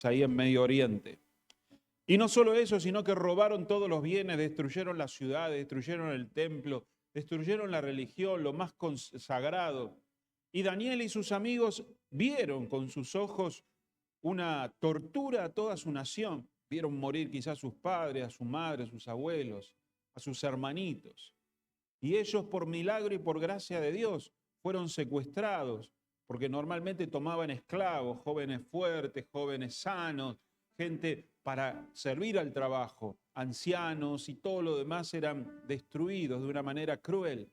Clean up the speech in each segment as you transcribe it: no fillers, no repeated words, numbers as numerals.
ahí en Medio Oriente. Y no solo eso, sino que robaron todos los bienes, destruyeron las ciudades, destruyeron el templo, destruyeron la religión, lo más consagrado. Y Daniel y sus amigos vieron con sus ojos una tortura a toda su nación. Vieron morir quizás a sus padres, a su madre, a sus abuelos, a sus hermanitos. Y ellos, por milagro y por gracia de Dios, fueron secuestrados, porque normalmente tomaban esclavos, jóvenes fuertes, jóvenes sanos, gente para servir al trabajo, ancianos y todo lo demás eran destruidos de una manera cruel.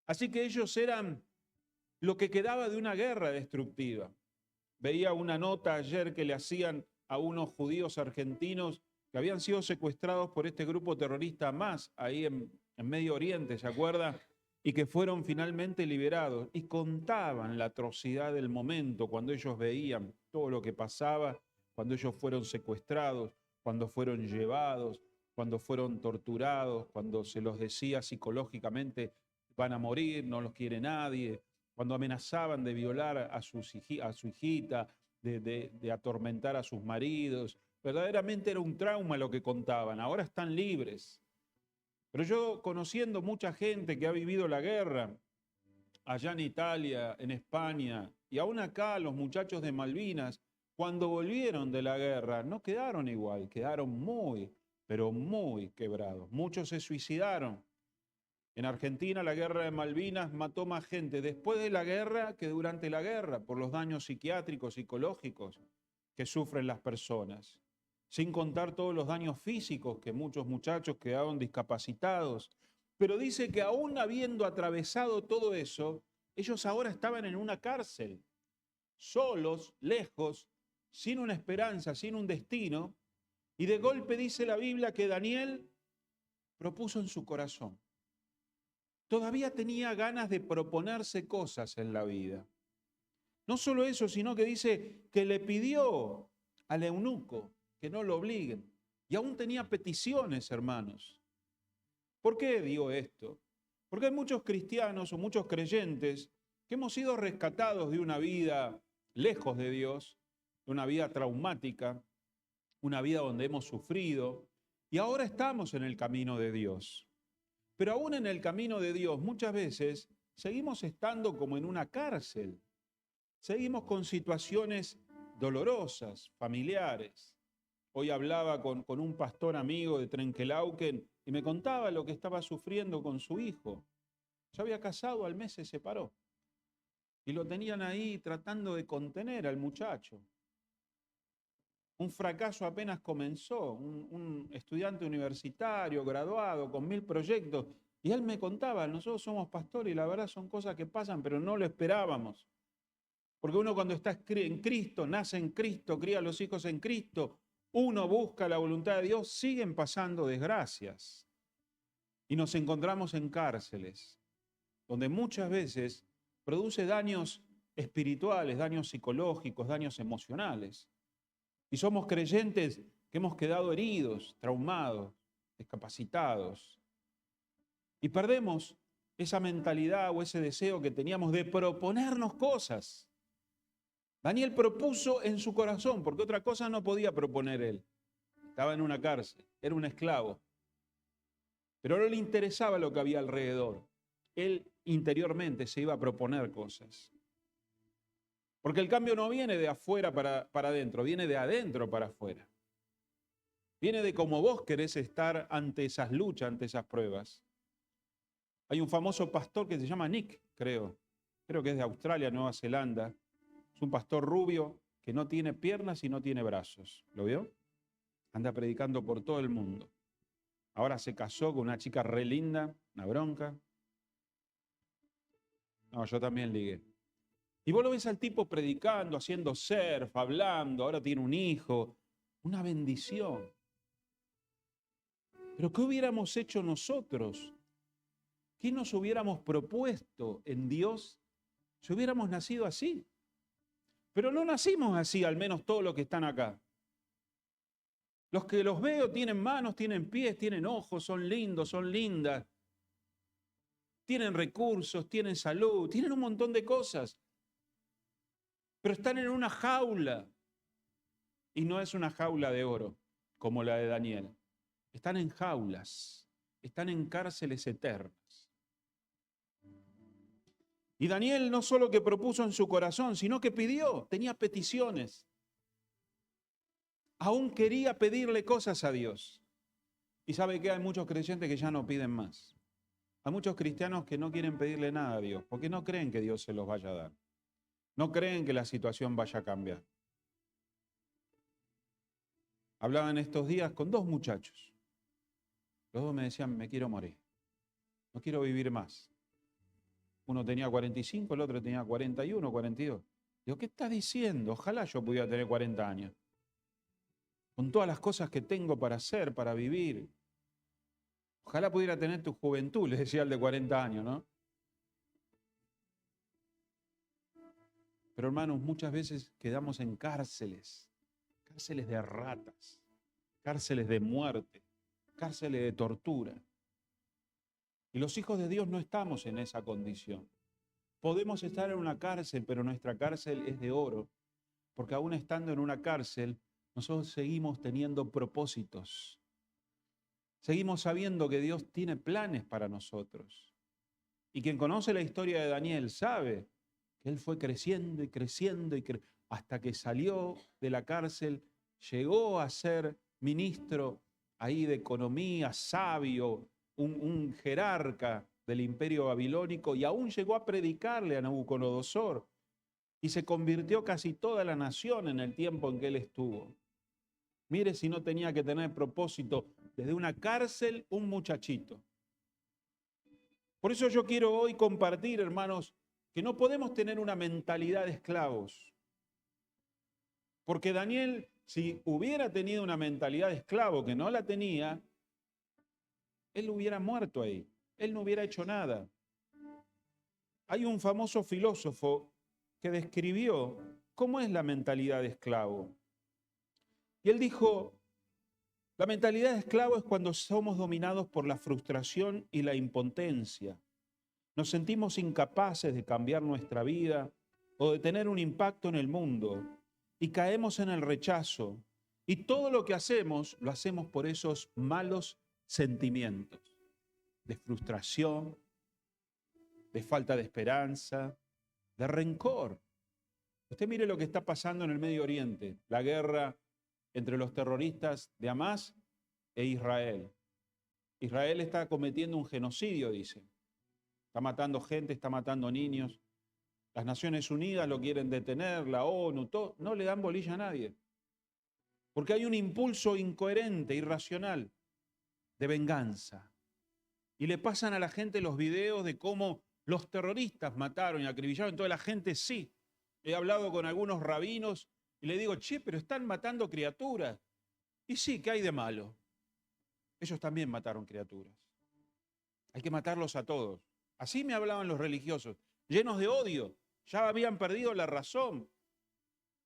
Así que ellos eran lo que quedaba de una guerra destructiva. Veía una nota ayer que le hacían a unos judíos argentinos que habían sido secuestrados por este grupo terrorista Hamas ahí en Medio Oriente, ¿se acuerda? Y que fueron finalmente liberados. Y contaban la atrocidad del momento cuando ellos veían todo lo que pasaba, cuando ellos fueron secuestrados, cuando fueron llevados, cuando fueron torturados, cuando se los decía psicológicamente van a morir, no los quiere nadie, cuando amenazaban de violar a su hijita, de atormentar a sus maridos. Verdaderamente era un trauma lo que contaban. Ahora están libres. Pero yo, conociendo mucha gente que ha vivido la guerra, allá en Italia, en España, y aún acá los muchachos de Malvinas, cuando volvieron de la guerra, no quedaron igual, quedaron muy, pero muy quebrados. Muchos se suicidaron. En Argentina la guerra de Malvinas mató más gente después de la guerra que durante la guerra por los daños psiquiátricos, psicológicos que sufren las personas. Sin contar todos los daños físicos que muchos muchachos quedaron discapacitados. Pero dice que aún habiendo atravesado todo eso, ellos ahora estaban en una cárcel, solos, lejos, sin una esperanza, sin un destino. Y de golpe dice la Biblia que Daniel propuso en su corazón. Todavía tenía ganas de proponerse cosas en la vida. No solo eso, sino que dice que le pidió al eunuco que no lo obliguen. Y aún tenía peticiones, hermanos. ¿Por qué digo esto? Porque hay muchos cristianos o muchos creyentes que hemos sido rescatados de una vida lejos de Dios, de una vida traumática, una vida donde hemos sufrido, y ahora estamos en el camino de Dios. Pero aún en el camino de Dios muchas veces seguimos estando como en una cárcel. Seguimos con situaciones dolorosas, familiares. Hoy hablaba con un pastor amigo de Trenquelauquen y me contaba lo que estaba sufriendo con su hijo. Se había casado, al mes se separó. Y lo tenían ahí tratando de contener al muchacho. Un fracaso apenas comenzó, un estudiante universitario, graduado, con 1000 proyectos. Y él me contaba, nosotros somos pastores y la verdad son cosas que pasan, pero no lo esperábamos. Porque uno cuando está en Cristo, nace en Cristo, cría a los hijos en Cristo, uno busca la voluntad de Dios, siguen pasando desgracias. Y nos encontramos en cárceles, donde muchas veces produce daños espirituales, daños psicológicos, daños emocionales. Y somos creyentes que hemos quedado heridos, traumados, discapacitados. Y perdemos esa mentalidad o ese deseo que teníamos de proponernos cosas. Daniel propuso en su corazón, porque otra cosa no podía proponer él. Estaba en una cárcel, era un esclavo. Pero no le interesaba lo que había alrededor. Él interiormente se iba a proponer cosas. Porque el cambio no viene de afuera para adentro, viene de adentro para afuera. Viene de cómo vos querés estar ante esas luchas, ante esas pruebas. Hay un famoso pastor que se llama Nick, creo que es de Australia, Nueva Zelanda. Es un pastor rubio que no tiene piernas y no tiene brazos. ¿Lo vio? Anda predicando por todo el mundo. Ahora se casó con una chica re linda, una bronca. No, yo también ligué. Y vos lo ves al tipo predicando, haciendo surf, hablando, ahora tiene un hijo. Una bendición. Pero ¿qué hubiéramos hecho nosotros? ¿Qué nos hubiéramos propuesto en Dios si hubiéramos nacido así? Pero no nacimos así, al menos todos los que están acá. Los que los veo tienen manos, tienen pies, tienen ojos, son lindos, son lindas. Tienen recursos, tienen salud, tienen un montón de cosas. Pero están en una jaula. Y no es una jaula de oro como la de Daniel. Están en jaulas, están en cárceles eternas. Y Daniel no solo que propuso en su corazón, sino que pidió, tenía peticiones. Aún quería pedirle cosas a Dios. Y sabe que hay muchos creyentes que ya no piden más. Hay muchos cristianos que no quieren pedirle nada a Dios, porque no creen que Dios se los vaya a dar. No creen que la situación vaya a cambiar. Hablaba en estos días con dos muchachos. Los dos me decían, me quiero morir. No quiero vivir más. Uno tenía 45, el otro tenía 41, 42. Digo, ¿qué estás diciendo? Ojalá yo pudiera tener 40 años. Con todas las cosas que tengo para hacer, para vivir. Ojalá pudiera tener tu juventud, les decía el de 40 años, ¿no? Pero hermanos, muchas veces quedamos en cárceles, cárceles de ratas, cárceles de muerte, cárceles de tortura. Y los hijos de Dios no estamos en esa condición. Podemos estar en una cárcel, pero nuestra cárcel es de oro, porque aún estando en una cárcel, nosotros seguimos teniendo propósitos. Seguimos sabiendo que Dios tiene planes para nosotros. Y quien conoce la historia de Daniel sabe que él fue creciendo y creciendo hasta que salió de la cárcel, llegó a ser ministro ahí de economía, sabio, un jerarca del imperio babilónico, y aún llegó a predicarle a Nabucodonosor y se convirtió casi toda la nación en el tiempo en que él estuvo. Mire si no tenía que tener propósito desde una cárcel un muchachito. Por eso yo quiero hoy compartir, hermanos, que no podemos tener una mentalidad de esclavos. Porque Daniel, si hubiera tenido una mentalidad de esclavo, que no la tenía, él hubiera muerto ahí. Él no hubiera hecho nada. Hay un famoso filósofo que describió cómo es la mentalidad de esclavo. Y él dijo, la mentalidad de esclavo es cuando somos dominados por la frustración y la impotencia. Nos sentimos incapaces de cambiar nuestra vida o de tener un impacto en el mundo y caemos en el rechazo. Y todo lo que hacemos, lo hacemos por esos malos sentimientos de frustración, de falta de esperanza, de rencor. Usted mire lo que está pasando en el Medio Oriente, la guerra entre los terroristas de Hamás e Israel. Israel está cometiendo un genocidio, dice. Está matando gente, está matando niños. Las Naciones Unidas lo quieren detener, la ONU, todo. No le dan bolilla a nadie. Porque hay un impulso incoherente, irracional, de venganza. Y le pasan a la gente los videos de cómo los terroristas mataron y acribillaron. Entonces la gente sí. He hablado con algunos rabinos y le digo, che, pero están matando criaturas. Y sí, ¿qué hay de malo? Ellos también mataron criaturas. Hay que matarlos a todos. Así me hablaban los religiosos, llenos de odio. Ya habían perdido la razón.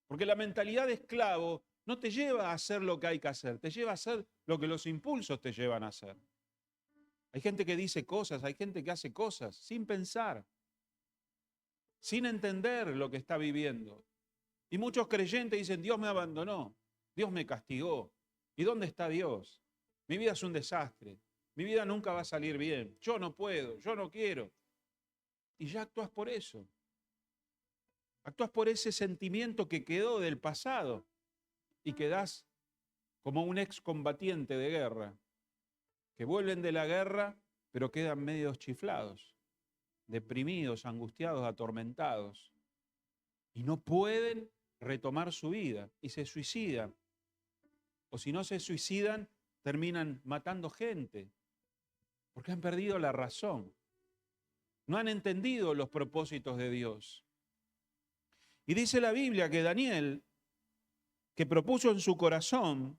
Porque la mentalidad de esclavo no te lleva a hacer lo que hay que hacer, te lleva a hacer lo que los impulsos te llevan a hacer. Hay gente que dice cosas, hay gente que hace cosas sin pensar, sin entender lo que está viviendo. Y muchos creyentes dicen, Dios me abandonó, Dios me castigó. ¿Y dónde está Dios? Mi vida es un desastre, mi vida nunca va a salir bien, yo no puedo, yo no quiero. Y ya actúas por eso. Actúas por ese sentimiento que quedó del pasado y quedás como un excombatiente de guerra, que vuelven de la guerra pero quedan medios chiflados, deprimidos, angustiados, atormentados y no pueden retomar su vida y se suicidan. O si no se suicidan, terminan matando gente porque han perdido la razón. No han entendido los propósitos de Dios. Y dice la Biblia que Daniel, que propuso en su corazón,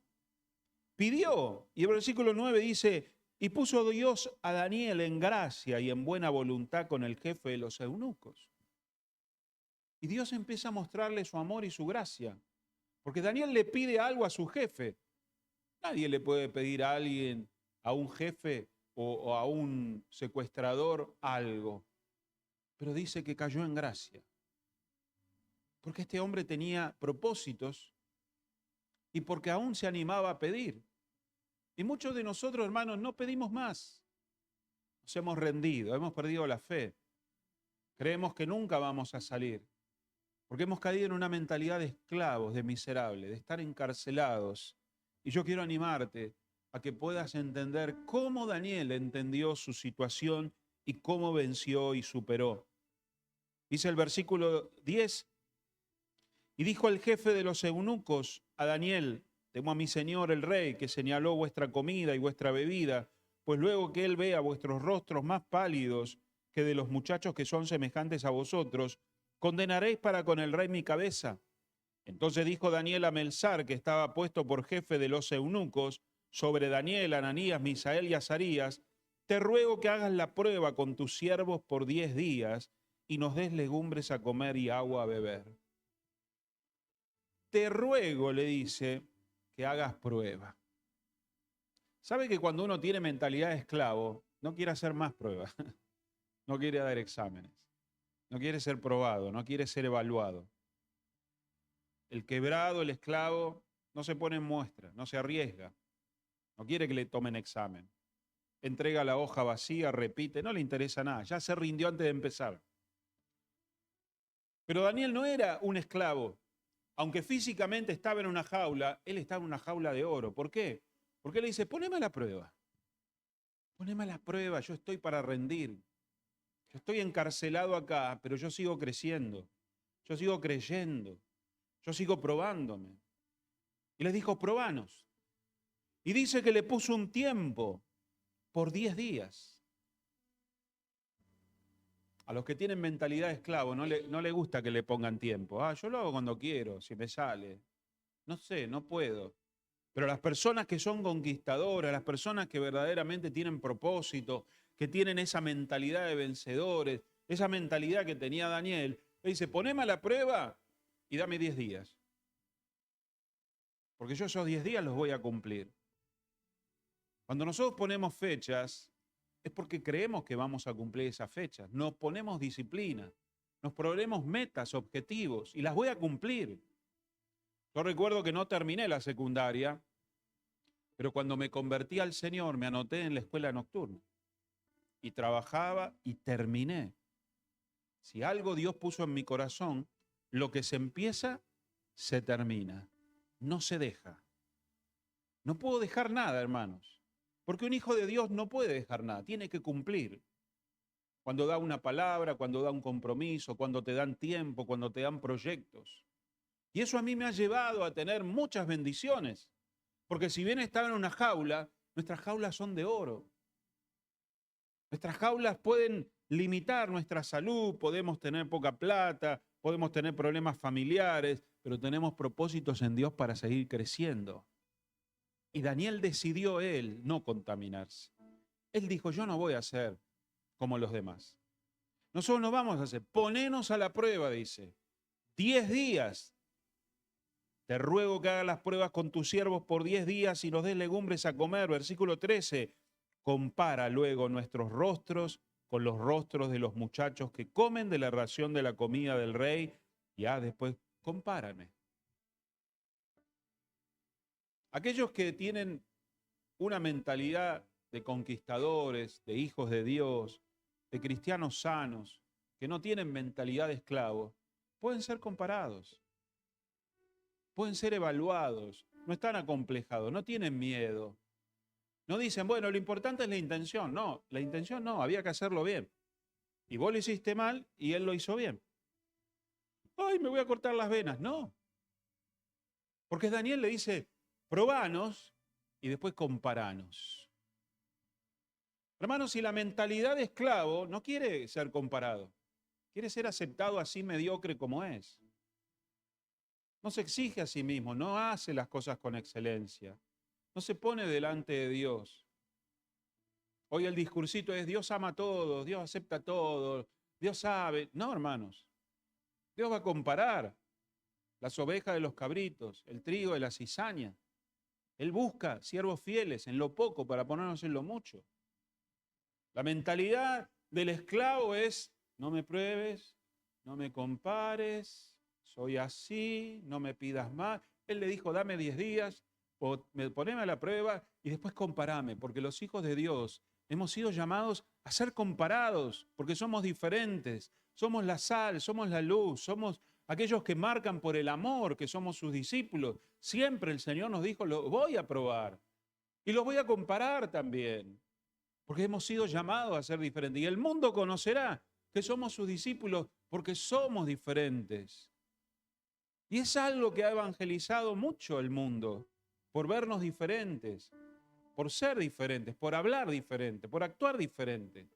pidió. Y el versículo 9 dice, y puso Dios a Daniel en gracia y en buena voluntad con el jefe de los eunucos. Y Dios empieza a mostrarle su amor y su gracia. Porque Daniel le pide algo a su jefe. Nadie le puede pedir a alguien, a un jefe o a un secuestrador algo. Pero dice que cayó en gracia. Porque este hombre tenía propósitos y porque aún se animaba a pedir. Y muchos de nosotros, hermanos, no pedimos más. Nos hemos rendido, hemos perdido la fe. Creemos que nunca vamos a salir, porque hemos caído en una mentalidad de esclavos, de miserables, de estar encarcelados. Y yo quiero animarte a que puedas entender cómo Daniel entendió su situación y cómo venció y superó. Dice el versículo 10, y dijo el jefe de los eunucos a Daniel: temo a mi señor el rey, que señaló vuestra comida y vuestra bebida, pues luego que él vea vuestros rostros más pálidos que de los muchachos que son semejantes a vosotros, ¿condenaréis para con el rey mi cabeza? Entonces dijo Daniel a Melzar, que estaba puesto por jefe de los eunucos, sobre Daniel, Ananías, Misael y Azarías: te ruego que hagas la prueba con tus siervos por 10 días y nos des legumbres a comer y agua a beber. Te ruego, le dice, que hagas prueba. ¿Sabe que cuando uno tiene mentalidad de esclavo, no quiere hacer más pruebas? No quiere dar exámenes, no quiere ser probado, no quiere ser evaluado. El quebrado, el esclavo, no se pone en muestra, no se arriesga, no quiere que le tomen examen. Entrega la hoja vacía, repite, no le interesa nada, ya se rindió antes de empezar. Pero Daniel no era un esclavo. Aunque físicamente estaba en una jaula, él estaba en una jaula de oro. ¿Por qué? Porque él dice: poneme a la prueba. Poneme a la prueba, yo estoy para rendir. Yo estoy encarcelado acá, pero yo sigo creciendo. Yo sigo creyendo. Yo sigo probándome. Y les dijo: probanos. Y dice que le puso un tiempo por 10 días. A los que tienen mentalidad de esclavo no le gusta que le pongan tiempo. Yo lo hago cuando quiero, si me sale. No sé, no puedo. Pero las personas que son conquistadoras, las personas que verdaderamente tienen propósito, que tienen esa mentalidad de vencedores, esa mentalidad que tenía Daniel, le dice: poneme a la prueba y dame 10 días. Porque yo esos 10 días los voy a cumplir. Cuando nosotros ponemos fechas, es porque creemos que vamos a cumplir esas fechas. Nos ponemos disciplina, nos ponemos metas, objetivos, y las voy a cumplir. Yo recuerdo que no terminé la secundaria, pero cuando me convertí al Señor me anoté en la escuela nocturna. Y trabajaba y terminé. Si algo Dios puso en mi corazón, lo que se empieza, se termina. No se deja. No puedo dejar nada, hermanos. Porque un hijo de Dios no puede dejar nada, tiene que cumplir. Cuando da una palabra, cuando da un compromiso, cuando te dan tiempo, cuando te dan proyectos. Y eso a mí me ha llevado a tener muchas bendiciones. Porque si bien estaba en una jaula, nuestras jaulas son de oro. Nuestras jaulas pueden limitar nuestra salud, podemos tener poca plata, podemos tener problemas familiares, pero tenemos propósitos en Dios para seguir creciendo. Y Daniel decidió él no contaminarse. Él dijo: yo no voy a ser como los demás. Nosotros no vamos a hacer. Ponenos a la prueba, dice. 10 días. Te ruego que hagas las pruebas con tus siervos por 10 días y nos des legumbres a comer. Versículo 13. Compara luego nuestros rostros con los rostros de los muchachos que comen de la ración de la comida del rey. Ya después, compárame. Aquellos que tienen una mentalidad de conquistadores, de hijos de Dios, de cristianos sanos, que no tienen mentalidad de esclavos, pueden ser comparados, pueden ser evaluados, no están acomplejados, no tienen miedo. No dicen: bueno, lo importante es la intención. No, la intención no, había que hacerlo bien. Y vos lo hiciste mal y él lo hizo bien. ¡Ay, me voy a cortar las venas! No. Porque Daniel le dice: probanos y después comparanos. Hermanos, si la mentalidad de esclavo no quiere ser comparado, quiere ser aceptado así mediocre como es. No se exige a sí mismo, no hace las cosas con excelencia, no se pone delante de Dios. Hoy el discursito es: Dios ama a todos, Dios acepta a todos, Dios sabe. No, hermanos, Dios va a comparar las ovejas de los cabritos, el trigo de la cizaña. Él busca siervos fieles en lo poco para ponernos en lo mucho. La mentalidad del esclavo es: no me pruebes, no me compares, soy así, no me pidas más. Él le dijo, dame 10 días, o poneme a la prueba y después comparame, porque los hijos de Dios hemos sido llamados a ser comparados, porque somos diferentes, somos la sal, somos la luz, somos aquellos que marcan por el amor, que somos sus discípulos. Siempre el Señor nos dijo, lo voy a probar y lo voy a comparar también, porque hemos sido llamados a ser diferentes. Y el mundo conocerá que somos sus discípulos porque somos diferentes. Y es algo que ha evangelizado mucho el mundo, por vernos diferentes, por ser diferentes, por hablar diferente, por actuar diferente,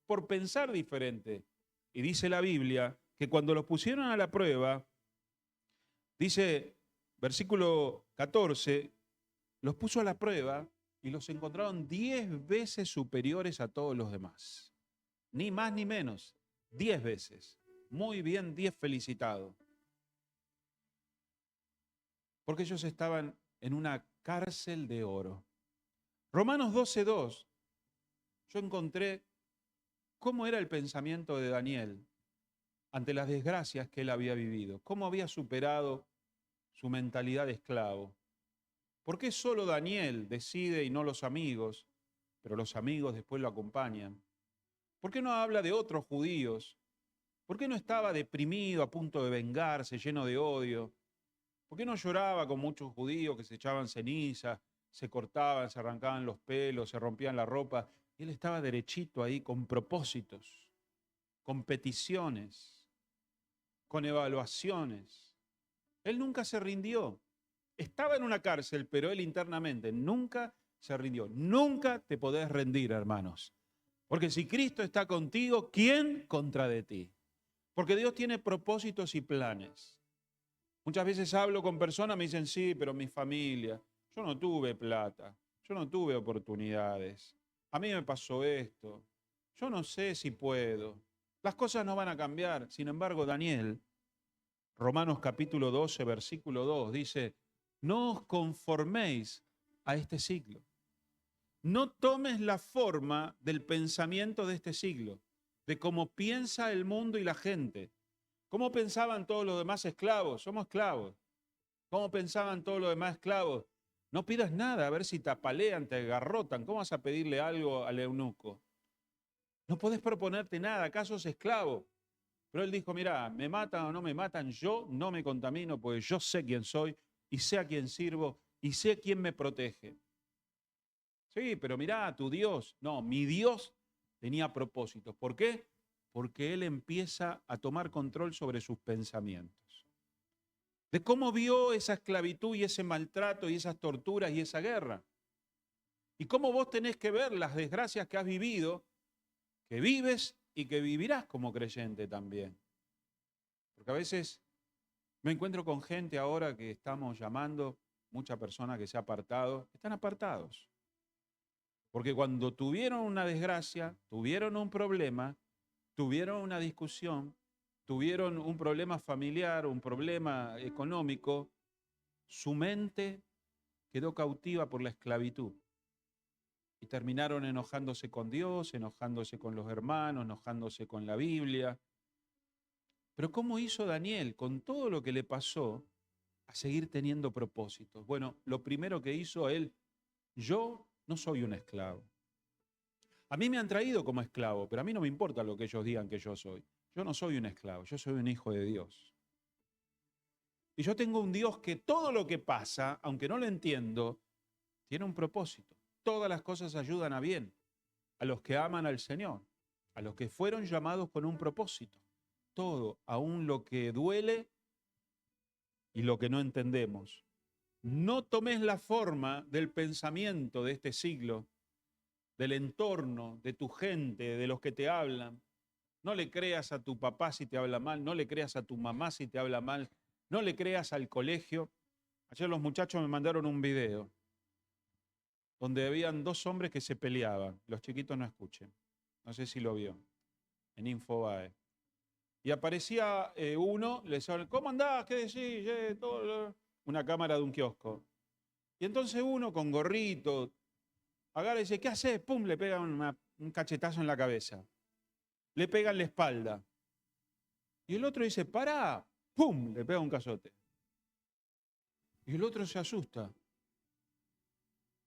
por pensar diferente. Y dice la Biblia que cuando los pusieron a la prueba, dice versículo 14, los puso a la prueba y los encontraron 10 veces superiores a todos los demás. Ni más ni menos, 10 veces. Muy bien, 10 felicitados. Porque ellos estaban en una cárcel de oro. Romanos 12:2, yo encontré cómo era el pensamiento de Daniel ante las desgracias que él había vivido, cómo había superado su mentalidad de esclavo. ¿Por qué solo Daniel decide y no los amigos, pero los amigos después lo acompañan? ¿Por qué no habla de otros judíos? ¿Por qué no estaba deprimido, a punto de vengarse, lleno de odio? ¿Por qué no lloraba con muchos judíos que se echaban ceniza, se cortaban, se arrancaban los pelos, se rompían la ropa? Y él estaba derechito ahí con propósitos, con peticiones, con evaluaciones. Él nunca se rindió. Estaba en una cárcel, pero él internamente nunca se rindió. Nunca te podés rendir, hermanos. Porque si Cristo está contigo, ¿quién contra de ti? Porque Dios tiene propósitos y planes. Muchas veces hablo con personas, me dicen, sí, pero mi familia, yo no tuve plata, yo no tuve oportunidades, a mí me pasó esto, yo no sé si puedo, las cosas no van a cambiar. Sin embargo, Daniel, Romanos capítulo 12, versículo 2, dice, no os conforméis a este siglo, no tomes la forma del pensamiento de este siglo, de cómo piensa el mundo y la gente. ¿Cómo pensaban todos los demás esclavos? Somos esclavos. ¿Cómo pensaban todos los demás esclavos? No pidas nada, a ver si te apalean, te agarrotan. ¿Cómo vas a pedirle algo al eunuco? No podés proponerte nada, ¿acaso sos esclavo? Pero él dijo, mira, me matan o no me matan, yo no me contamino, porque yo sé quién soy y sé a quién sirvo y sé quién me protege. Sí, pero mirá, tu Dios. No, mi Dios tenía propósitos. ¿Por qué? Porque él empieza a tomar control sobre sus pensamientos. De cómo vio esa esclavitud y ese maltrato y esas torturas y esa guerra. Y cómo vos tenés que ver las desgracias que has vivido, que vives y que vivirás como creyente también. Porque a veces me encuentro con gente ahora que estamos llamando, mucha persona que se ha apartado, están apartados. Porque cuando tuvieron una desgracia, tuvieron un problema, tuvieron una discusión, tuvieron un problema familiar, un problema económico, su mente quedó cautiva por la esclavitud. Y terminaron enojándose con Dios, enojándose con los hermanos, enojándose con la Biblia. Pero ¿cómo hizo Daniel con todo lo que le pasó a seguir teniendo propósitos? Bueno, lo primero que hizo él, yo no soy un esclavo. A mí me han traído como esclavo, pero a mí no me importa lo que ellos digan que yo soy. Yo no soy un esclavo, yo soy un hijo de Dios. Y yo tengo un Dios que todo lo que pasa, aunque no lo entiendo, tiene un propósito. Todas las cosas ayudan a bien, a los que aman al Señor, a los que fueron llamados con un propósito. Todo, aún lo que duele y lo que no entendemos. No tomes la forma del pensamiento de este siglo, del entorno, de tu gente, de los que te hablan. No le creas a tu papá si te habla mal, no le creas a tu mamá si te habla mal, no le creas al colegio. Ayer los muchachos me mandaron un video donde habían dos hombres que se peleaban. Los chiquitos no escuchen. No sé si lo vio. En Infobae. Y aparecía uno, le decía, ¿cómo andás? ¿Qué decís? Todo. Una cámara de un kiosco. Y entonces uno con gorrito, agarra y dice, ¿qué haces? Pum, le pega un cachetazo en la cabeza. Le pega en la espalda. Y el otro dice, pará, pum, le pega un cazote. Y el otro se asusta.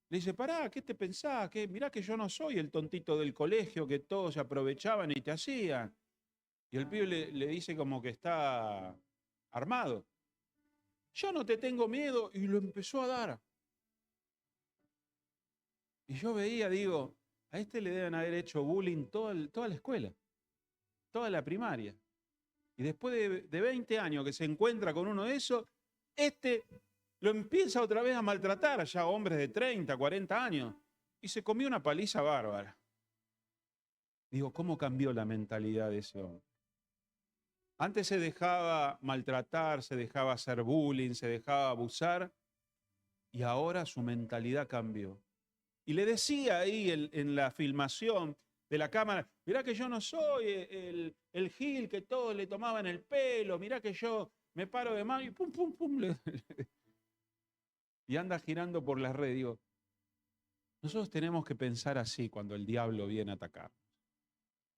Le dice, pará, ¿qué te pensás? Mirá que yo no soy el tontito del colegio que todos se aprovechaban y te hacían. Y el pibe le dice como que está armado. Yo no te tengo miedo, y lo empezó a dar. Y yo veía, digo, a este le deben haber hecho bullying toda la escuela, toda la primaria. Y después de 20 años que se encuentra con uno de esos, este lo empieza otra vez a maltratar, ya hombres de 30, 40 años. Y se comió una paliza bárbara. Digo, ¿cómo cambió la mentalidad de ese hombre? Antes se dejaba maltratar, se dejaba hacer bullying, se dejaba abusar, y ahora su mentalidad cambió. Y le decía ahí en la filmación de la cámara, mirá que yo no soy el Gil que todos le tomaban el pelo, mirá que yo me paro de mano y pum, pum, pum. Y anda girando por las redes. Digo, nosotros tenemos que pensar así cuando el diablo viene a atacar.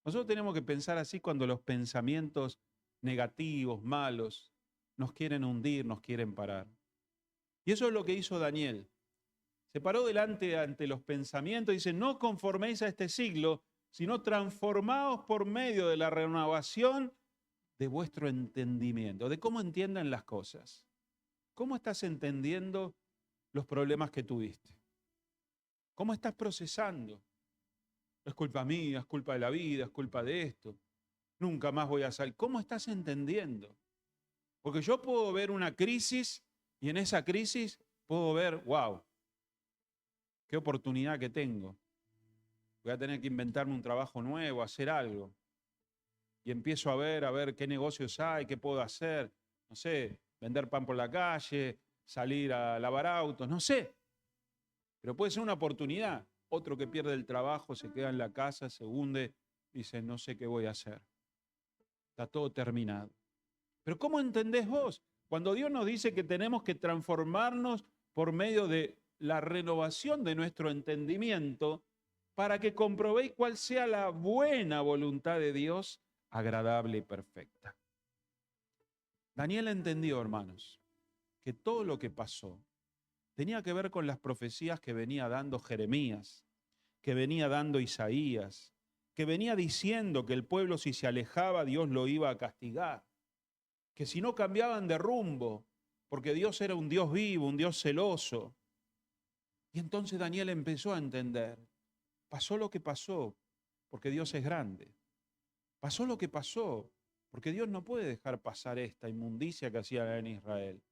Nosotros tenemos que pensar así cuando los pensamientos negativos, malos, nos quieren hundir, nos quieren parar. Y eso es lo que hizo Daniel. Se paró delante ante los pensamientos y dice, no conforméis a este siglo, sino transformaos por medio de la renovación de vuestro entendimiento, de cómo entienden las cosas. ¿Cómo estás entendiendo los problemas que tuviste? ¿Cómo estás procesando? Es culpa mía, es culpa de la vida, es culpa de esto. Nunca más voy a salir. ¿Cómo estás entendiendo? Porque yo puedo ver una crisis y en esa crisis puedo ver, wow, qué oportunidad que tengo. Voy a tener que inventarme un trabajo nuevo, hacer algo. Y empiezo a ver qué negocios hay, qué puedo hacer. No sé, vender pan por la calle, salir a lavar autos, no sé. Pero puede ser una oportunidad. Otro que pierde el trabajo, se queda en la casa, se hunde, dice, no sé qué voy a hacer. Está todo terminado. Pero ¿cómo entendés vos? Cuando Dios nos dice que tenemos que transformarnos por medio de la renovación de nuestro entendimiento para que comprobéis cuál sea la buena voluntad de Dios, agradable y perfecta. Daniel entendió, hermanos, que todo lo que pasó tenía que ver con las profecías que venía dando Jeremías, que venía dando Isaías, que venía diciendo que el pueblo si se alejaba, Dios lo iba a castigar, que si no cambiaban de rumbo, porque Dios era un Dios vivo, un Dios celoso. Y entonces Daniel empezó a entender, pasó lo que pasó, porque Dios es grande. Pasó lo que pasó, porque Dios no puede dejar pasar esta inmundicia que hacía en Israel.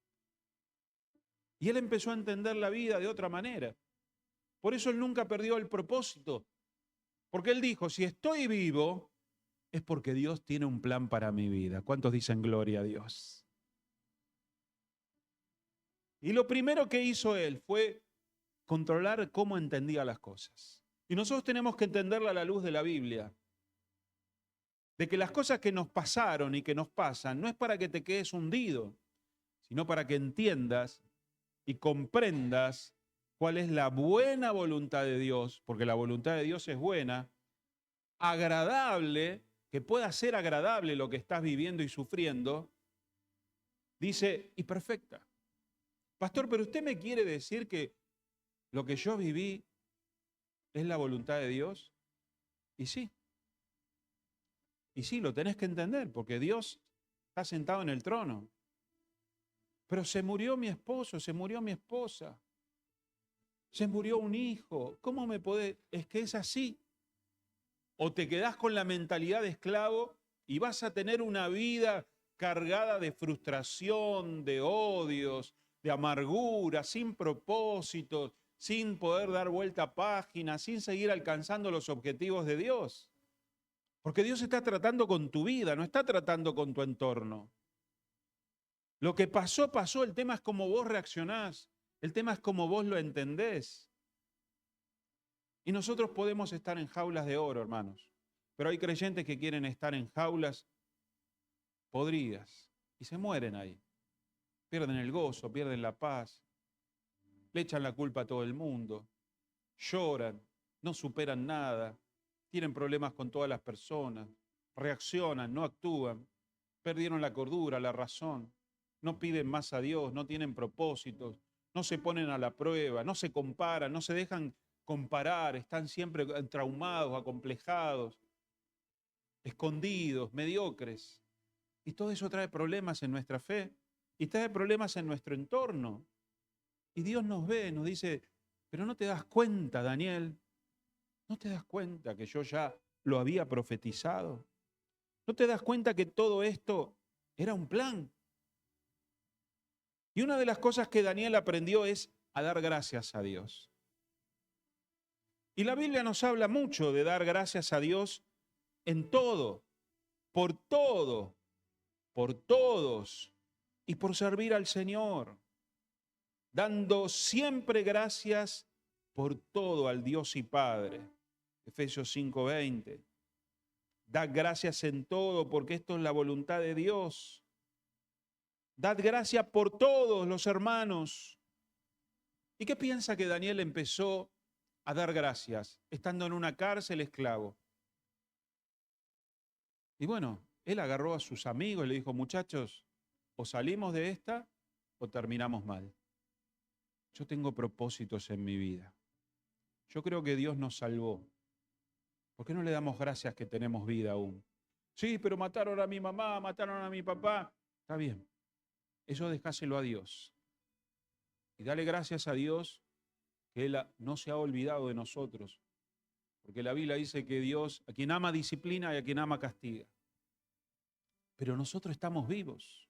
Y él empezó a entender la vida de otra manera. Por eso él nunca perdió el propósito. Porque él dijo, si estoy vivo, es porque Dios tiene un plan para mi vida. ¿Cuántos dicen gloria a Dios? Y lo primero que hizo él fue controlar cómo entendía las cosas. Y nosotros tenemos que entenderla a la luz de la Biblia. De que las cosas que nos pasaron y que nos pasan no es para que te quedes hundido, sino para que entiendas y comprendas cuál es la buena voluntad de Dios, porque la voluntad de Dios es buena, agradable, que pueda ser agradable lo que estás viviendo y sufriendo, dice, y perfecta. Pastor, pero usted me quiere decir que lo que yo viví es la voluntad de Dios. Y sí, lo tenés que entender, porque Dios está sentado en el trono. Pero se murió mi esposo, se murió mi esposa, se murió un hijo. ¿Cómo me podés? Es que es así. O te quedás con la mentalidad de esclavo y vas a tener una vida cargada de frustración, de odios, de amargura, sin propósitos, sin poder dar vuelta a página, sin seguir alcanzando los objetivos de Dios. Porque Dios está tratando con tu vida, no está tratando con tu entorno. Lo que pasó, pasó. El tema es cómo vos reaccionás. El tema es cómo vos lo entendés. Y nosotros podemos estar en jaulas de oro, hermanos. Pero hay creyentes que quieren estar en jaulas podridas y se mueren ahí. Pierden el gozo, pierden la paz, le echan la culpa a todo el mundo, lloran, no superan nada, tienen problemas con todas las personas, reaccionan, no actúan, perdieron la cordura, la razón. no piden más a Dios, no tienen propósitos, no se ponen a la prueba, no se comparan, no se dejan comparar, están siempre traumados, acomplejados, escondidos, mediocres. Y todo eso trae problemas en nuestra fe y trae problemas en nuestro entorno. Y Dios nos ve, nos dice, pero no te das cuenta, Daniel, no te das cuenta que yo ya lo había profetizado. ¿No te das cuenta que todo esto era un plan? Y una de las cosas que Daniel aprendió es a dar gracias a Dios. Y la Biblia nos habla mucho de dar gracias a Dios en todo, por todos y por servir al Señor, dando siempre gracias por todo al Dios y Padre. Efesios 5:20. Dad gracias en todo, porque esto es la voluntad de Dios. Dad gracias por todos los hermanos. ¿Y qué piensa que Daniel empezó a dar gracias estando en una cárcel esclavo? Y bueno, él agarró a sus amigos y le dijo, muchachos, o salimos de esta o terminamos mal. Yo tengo propósitos en mi vida. Yo creo que Dios nos salvó. ¿Por qué no le damos gracias que tenemos vida aún? Sí, pero mataron a mi mamá, mataron a mi papá. Está bien, eso dejáselo a Dios. Y dale gracias a Dios que Él no se ha olvidado de nosotros. Porque la Biblia dice que Dios, a quien ama disciplina y a quien ama castiga. Pero nosotros estamos vivos.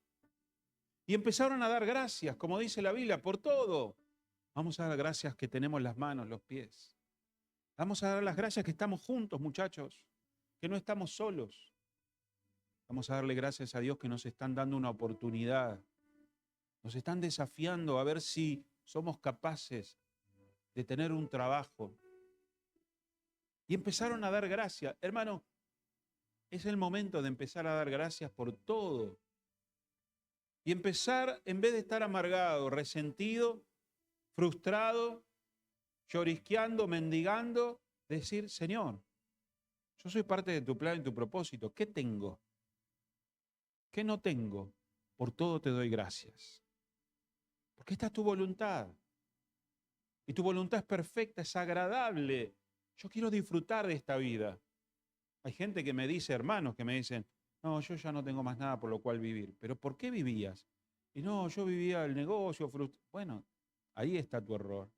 Y empezaron a dar gracias, como dice la Biblia, por todo. Vamos a dar gracias que tenemos las manos, los pies. Vamos a dar las gracias que estamos juntos, muchachos, que no estamos solos. Vamos a darle gracias a Dios que nos están dando una oportunidad. Nos están desafiando a ver si somos capaces de tener un trabajo. Y empezaron a dar gracias. Hermano, es el momento de empezar a dar gracias por todo. Y empezar, en vez de estar amargado, resentido, frustrado, llorisqueando, mendigando, decir, Señor, yo soy parte de tu plan y tu propósito. ¿Qué tengo? ¿Qué no tengo? Por todo te doy gracias. Porque esta es tu voluntad. Y tu voluntad es perfecta, es agradable. Yo quiero disfrutar de esta vida. Hay gente que me dice, hermanos, que me dicen, no, yo ya no tengo más nada por lo cual vivir. ¿Pero por qué vivías? Y no, yo vivía el negocio. Bueno, ahí está tu error.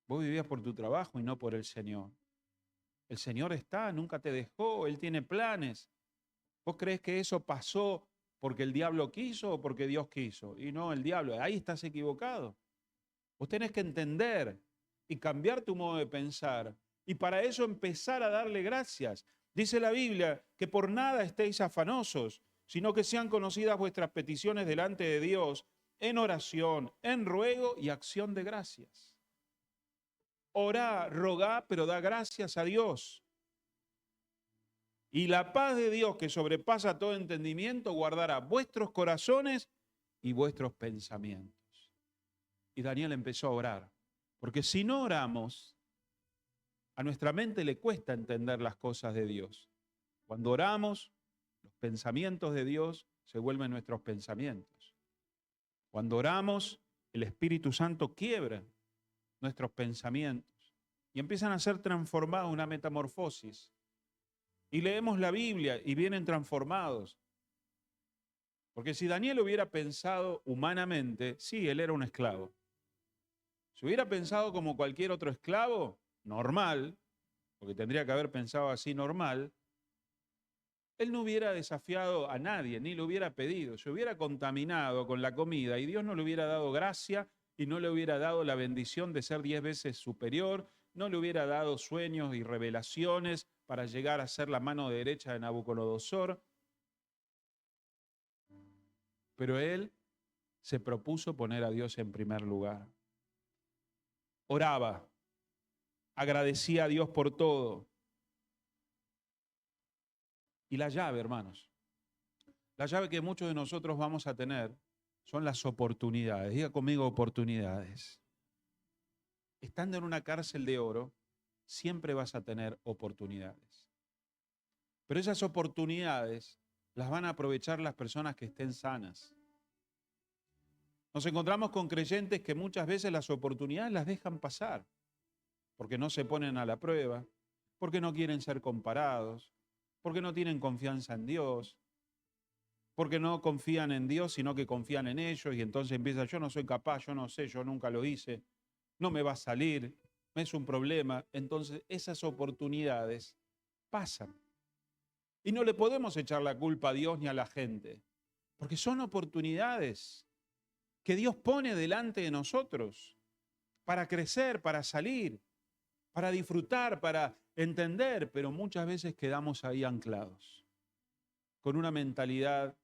Vos vivías por tu trabajo y no por el Señor. El Señor está, nunca te dejó, Él tiene planes. ¿Vos creés que eso pasó porque el diablo quiso o porque Dios quiso? Y no, el diablo, ahí estás equivocado. Vos tenés que entender y cambiar tu modo de pensar. Y para eso empezar a darle gracias. Dice la Biblia que por nada estéis afanosos, sino que sean conocidas vuestras peticiones delante de Dios en oración, en ruego y acción de gracias. Orá, rogá, pero da gracias a Dios. Y la paz de Dios, que sobrepasa todo entendimiento, guardará vuestros corazones y vuestros pensamientos. Y Daniel empezó a orar, porque si no oramos, a nuestra mente le cuesta entender las cosas de Dios. Cuando oramos, los pensamientos de Dios se vuelven nuestros pensamientos. Cuando oramos, el Espíritu Santo quiebra nuestros pensamientos y empiezan a ser transformados, una metamorfosis. Y leemos la Biblia y vienen transformados. Porque si Daniel hubiera pensado humanamente, sí, él era un esclavo. Si hubiera pensado como cualquier otro esclavo, normal, porque tendría que haber pensado así normal, él no hubiera desafiado a nadie, ni lo hubiera pedido. Se hubiera contaminado con la comida y Dios no le hubiera dado gracia y no le hubiera dado la bendición de ser 10 veces superior, no le hubiera dado sueños y revelaciones para llegar a ser la mano derecha de Nabucodonosor. Pero él se propuso poner a Dios en primer lugar. Oraba, agradecía a Dios por todo. Y la llave, hermanos, la llave que muchos de nosotros vamos a tener son las oportunidades. Diga conmigo oportunidades. Estando en una cárcel de oro, siempre vas a tener oportunidades. Pero esas oportunidades las van a aprovechar las personas que estén sanas. Nos encontramos con creyentes que muchas veces las oportunidades las dejan pasar, porque no se ponen a la prueba, porque no quieren ser comparados, porque no tienen confianza en Dios, porque no confían en Dios, sino que confían en ellos, y entonces empieza, yo no soy capaz, yo no sé, yo nunca lo hice, no me va a salir, es un problema. Entonces esas oportunidades pasan. Y no le podemos echar la culpa a Dios ni a la gente, porque son oportunidades que Dios pone delante de nosotros para crecer, para salir, para disfrutar, para entender, pero muchas veces quedamos ahí anclados, con una mentalidad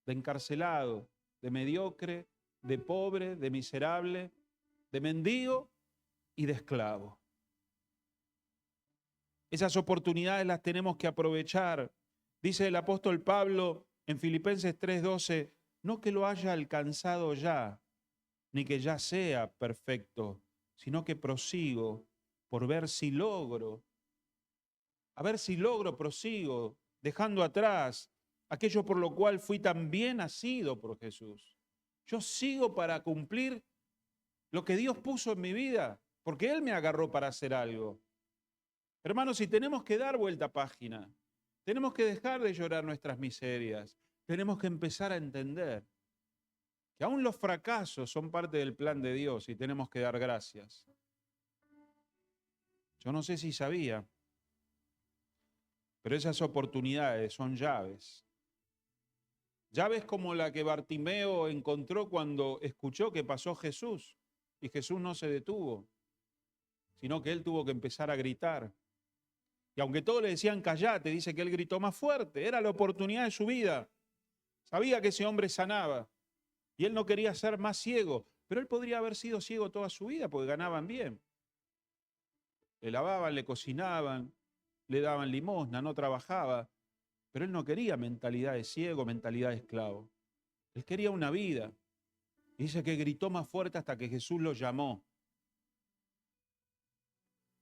de encarcelado, de mediocre, de pobre, de miserable, de mendigo y de esclavo. Esas oportunidades las tenemos que aprovechar. Dice el apóstol Pablo en Filipenses 3:12, no que lo haya alcanzado ya, ni que ya sea perfecto, sino que prosigo por ver si logro, a ver si logro, prosigo, dejando atrás aquello por lo cual fui también nacido por Jesús. Yo sigo para cumplir lo que Dios puso en mi vida, porque Él me agarró para hacer algo. Hermanos, si tenemos que dar vuelta a página, tenemos que dejar de llorar nuestras miserias, tenemos que empezar a entender que aún los fracasos son parte del plan de Dios y tenemos que dar gracias. Yo no sé si sabía, pero esas oportunidades son llaves. Llaves como la que Bartimeo encontró cuando escuchó que pasó Jesús y Jesús no se detuvo, sino que él tuvo que empezar a gritar. Y aunque todos le decían callate, dice que él gritó más fuerte. Era la oportunidad de su vida. Sabía que ese hombre sanaba y él no quería ser más ciego, pero él podría haber sido ciego toda su vida porque ganaban bien. Le lavaban, le cocinaban, le daban limosna, no trabajaba, pero él no quería mentalidad de ciego, mentalidad de esclavo. Él quería una vida. Y dice que gritó más fuerte hasta que Jesús lo llamó.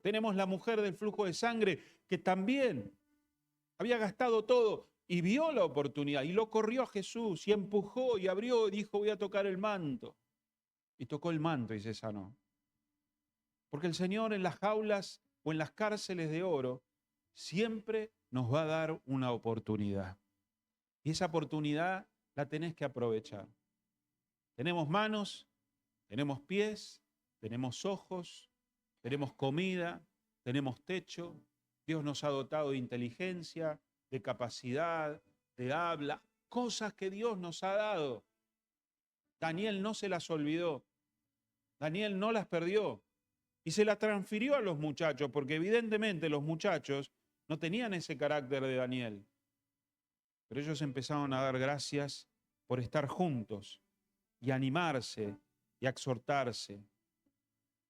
Tenemos la mujer del flujo de sangre que también había gastado todo y vio la oportunidad y lo corrió a Jesús y empujó y abrió y dijo voy a tocar el manto. Y tocó el manto y se sanó. Porque el Señor en las jaulas o en las cárceles de oro siempre nos va a dar una oportunidad. Y esa oportunidad la tenés que aprovechar. Tenemos manos, tenemos pies, tenemos ojos, tenemos comida, tenemos techo. Dios nos ha dotado de inteligencia, de capacidad, de habla, cosas que Dios nos ha dado. Daniel no se las olvidó. Daniel no las perdió. Y se las transfirió a los muchachos, porque evidentemente los muchachos no tenían ese carácter de Daniel. Pero ellos empezaron a dar gracias por estar juntos y animarse y exhortarse.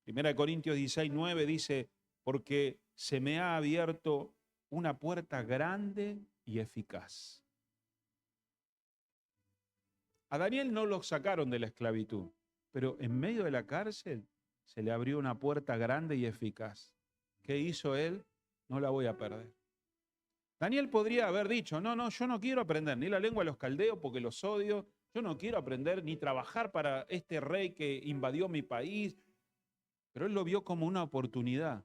1 Corintios 16:9 dice, porque se me ha abierto una puerta grande y eficaz. A Daniel no lo sacaron de la esclavitud, pero en medio de la cárcel se le abrió una puerta grande y eficaz. ¿Qué hizo él? No la voy a perder. Daniel podría haber dicho, no, yo no quiero aprender ni la lengua de los caldeos porque los odio, yo no quiero aprender ni trabajar para este rey que invadió mi país, pero él lo vio como una oportunidad.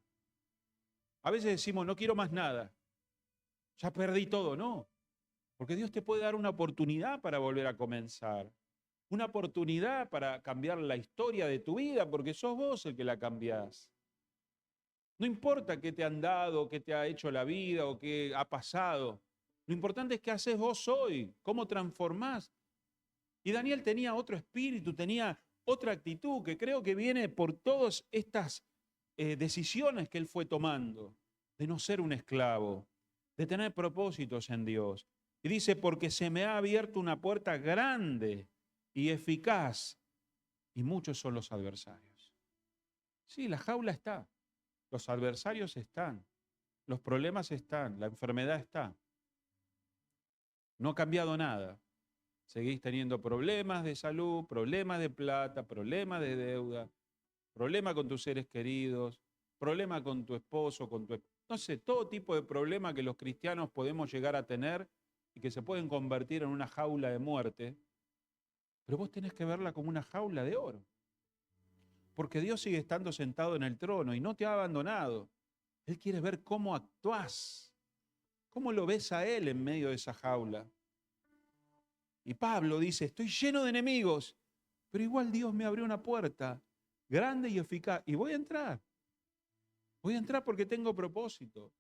A veces decimos, no quiero más nada, ya perdí todo, no, porque Dios te puede dar una oportunidad para volver a comenzar, una oportunidad para cambiar la historia de tu vida, porque sos vos el que la cambiás. No importa qué te han dado, qué te ha hecho la vida o qué ha pasado. Lo importante es qué haces vos hoy, cómo transformás. Y Daniel tenía otro espíritu, tenía otra actitud que creo que viene por todas estas decisiones que él fue tomando, de no ser un esclavo, de tener propósitos en Dios. Y dice, porque se me ha abierto una puerta grande y eficaz, y muchos son los adversarios. Sí, la jaula está. Los adversarios están, los problemas están, la enfermedad está. No ha cambiado nada. Seguís teniendo problemas de salud, problemas de plata, problemas de deuda, problemas con tus seres queridos, problemas con tu esposo, no sé, todo tipo de problemas que los cristianos podemos llegar a tener y que se pueden convertir en una jaula de muerte. Pero vos tenés que verla como una jaula de oro. Porque Dios sigue estando sentado en el trono y no te ha abandonado. Él quiere ver cómo actuás, cómo lo ves a Él en medio de esa jaula. Y Pablo dice, estoy lleno de enemigos, pero igual Dios me abrió una puerta grande y eficaz. Y voy a entrar. Voy a entrar porque tengo propósito,